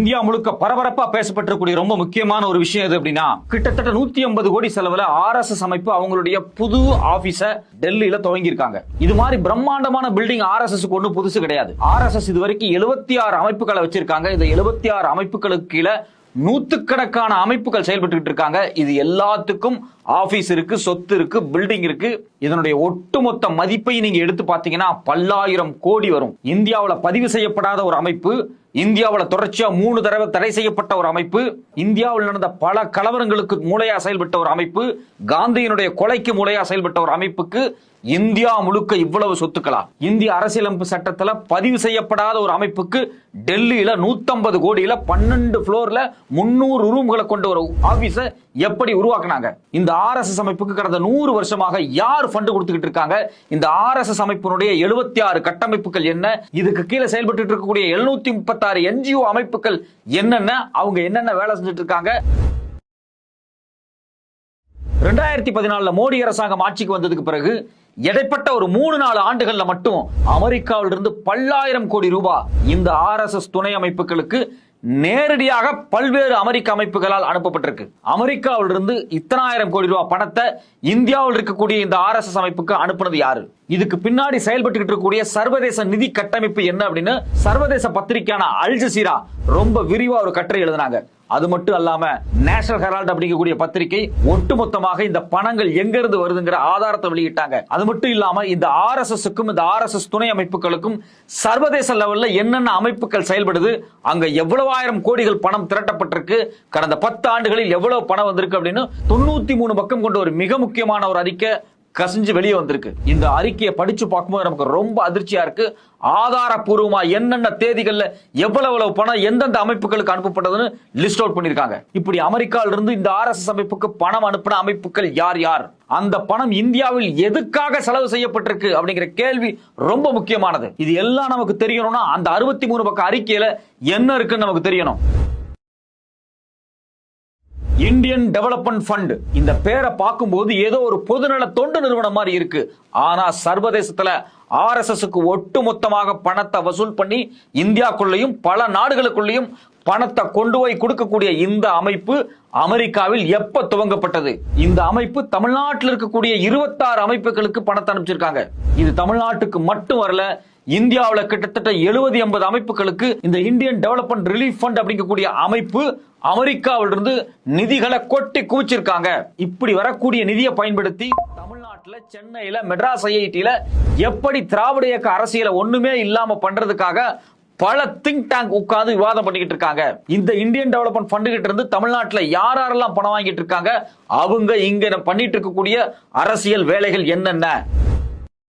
India முழுக்க பரபரப்பா பேசப்பட்டிருக்கூடிய ரொம்ப முக்கியமான ஒரு விஷயம் எது அப்படின்னா, கிட்டத்தட்ட 150 கோடி செலவுல RSS அமைப்பு அவங்களுடைய புது ஆபீஸ டெல்லியில துவங்கி இருக்காங்க. இது மாதிரி பிரம்மாண்டமான பில்டிங் RSS ஒண்ணு புதுசு கிடையாது. RSS இதுவரைக்கும் 76 அமைப்புகளை வச்சிருக்காங்க. இந்த 76 அமைப்புகளுக்கு கீழே நூத்துக்கணக்கான அமைப்புகள் செயல்பட்டு இருக்காங்க. இது எல்லாத்துக்கும் ஆபீஸ் இருக்கு, சொத்து இருக்கு, பில்டிங் இருக்கு. இதனுடைய ஒட்டுமொத்த மதிப்பை நீங்க எடுத்து பாத்தீங்கன்னா பல்லாயிரம் கோடி வரும். இந்தியாவுல பதிவு செய்யப்படாத ஒரு அமைப்பு, இந்தியாவில் தொடர்ச்சியா 3 தடவை தடை செய்யப்பட்ட ஒரு அமைப்பு, இந்தியாவில் நடந்த பல கலவரங்களுக்கு மூளையா செயல்பட்ட ஒரு அமைப்பு, காந்தியினுடைய கொலைக்கு மூளையா செயல்பட்ட ஒரு அமைப்புக்கு இந்தியா முழுக்க இவ்வளவு சொத்துக்களா? இந்திய அரசியலமைப்பு சட்டத்துல பதிவு செய்யப்படாத ஒரு அமைப்புக்கு டெல்லியில 150 கோடியில 12 ஃப்ளோர்ல 300 ரூம்களை கொண்ட ஒரு ஆபீஸ எப்படி உருவாக்குனாங்க? இந்த RSS அமைப்புக்கு கடந்த 100 வருஷமாக யார் ஃபண்ட் கொடுத்துக்கிட்டு இருக்காங்க? இந்த RSS அமைப்பினுடைய 76 கட்டமைப்புகள் என்ன? இதுக்கு கீழே செயல்பட்டு இருக்கக்கூடிய 736 NGO அமைப்புகள் என்னென்ன? அவங்க என்னென்ன வேலை செஞ்சுட்டு இருக்காங்க? 2014 மோடி அரசாங்கம் ஆட்சிக்கு வந்ததுக்கு பிறகு இடைப்பட்ட ஒரு 3-4 ஆண்டுகள்ல மட்டும் அமெரிக்காவிலிருந்து பல்லாயிரம் கோடி ரூபாய் இந்த RSS துணை அமைப்புகளுக்கு நேரடியாக பல்வேறு அமெரிக்க அமைப்புகளால் அனுப்பப்பட்டிருக்கு. அமெரிக்காவிலிருந்து இத்தனாயிரம் கோடி ரூபாய் பணத்தை இந்தியாவில் இருக்கக்கூடிய இந்த RSS அமைப்புக்கு அனுப்புனது யாரு? இதுக்கு பின்னாடி செயல்பட்டு இருக்கக்கூடிய சர்வதேச நிதி கட்டமைப்பு என்ன அப்படின்னு சர்வதேச பத்திரிகையான அல் ஜசீரா ரொம்ப விரிவா ஒரு கட்டுரை எழுதினாங்க. அது மட்டும் அல்லாம நேஷனல் ஹெரால்ட் அப்படிங்கக்கூடிய பத்திரிகை ஒட்டுமொத்தமாக இந்த பணங்கள் எங்க இருந்து வருதுங்கிற ஆதாரத்தை வெளியிட்டாங்க. அது மட்டும் இல்லாம இந்த RSSக்கும் இந்த RSS துணை அமைப்புகளுக்கும் சர்வதேச லெவல்ல என்னென்ன அமைப்புகள் செயல்படுது, அங்க எவ்வளவு ஆயிரம் கோடிகள் பணம் திரட்டப்பட்டிருக்கு, கடந்த 10 ஆண்டுகளில் எவ்வளவு பணம் வந்திருக்கு அப்படின்னு 93 பக்கம் கொண்ட ஒரு மிக முக்கியமான ஒரு அறிக்கை கசிஞ்சு வெளியே வந்திருக்கு. இந்த அறிக்கையை படிச்சு பார்க்கும்போது நமக்கு ரொம்ப அதிர்ச்சியா இருக்கு. ஆதாரப்பூர்வமா என்னென்ன தேதிகள்ல எவ்வளவு பணம் எந்தெந்த அமைப்புகளுக்கு அனுப்பப்பட்டதுன்னு லிஸ்ட் அவுட் பண்ணிருக்காங்க. இப்படி அமெரிக்காவில இருந்து இந்த RSS அமைப்புக்கு பணம் அனுப்பின அமைப்புகள் யார் யார், அந்த பணம் இந்தியாவில் எதுக்காக செலவு செய்யப்பட்டிருக்கு அப்படிங்கிற கேள்வி ரொம்ப முக்கியமானது. இது எல்லாம் நமக்கு தெரியணும்னா அந்த 63 பக்க அறிக்கையில என்ன இருக்குன்னு நமக்கு தெரியணும். இந்தியன் டெவலப்மெண்ட் ஃபண்ட், இந்த பேரை பார்க்கும்போது ஏதோ ஒரு பொதுநல தொண்டு நிறுவனம் மாதிரி இருக்கு. ஆனா சர்வதேசத்துல RSSக்கு ஒட்டுமொத்தமாக பணத்தை வசூல் பண்ணி இந்தியாக்குள்ளேயும் பல நாடுகளுக்குள்ளேயும் பணத்தை கொண்டு போய் கொடுக்கக்கூடிய இந்த அமைப்பு அமெரிக்காவில் எப்ப துவங்கப்பட்டது? இந்த அமைப்பு தமிழ்நாட்டில் இருக்கக்கூடிய 26 அமைப்புகளுக்கு பணத்தை அனுப்பிச்சிருக்காங்க. இது தமிழ்நாட்டுக்கு மட்டும் வரல, இந்தியாவில் கிட்டத்தட்ட 70-80 அமைப்புகளுக்கு இந்த இந்தியன் டெவலப்மெண்ட் ரிலீஃப் ஃபண்ட் அப்படிங்கக்கூடிய அமைப்பு அமெரிக்காவிலிருந்து நிதிகளை கொட்டி குவிச்சிருக்காங்க. இப்படி வரக்கூடிய நிதியை பயன்படுத்தி தமிழ்நாட்டில், சென்னையில, மெட்ராஸ் IITல எப்படி திராவிட இயக்க அரசியலை ஒண்ணுமே இல்லாம பண்றதுக்காக பல திங்க் டேங்க் உட்கார்ந்து விவாதம் பண்ணிக்கிட்டு இருக்காங்க. இந்த இந்தியன் டெவலப்மெண்ட் ஃபண்ட் கிட்ட இருந்து தமிழ்நாட்டில் யாரெல்லாம் பணம் வாங்கிட்டு இருக்காங்க, அவங்க இங்க பண்ணிட்டு இருக்கக்கூடிய அரசியல் வேலைகள் என்னென்ன?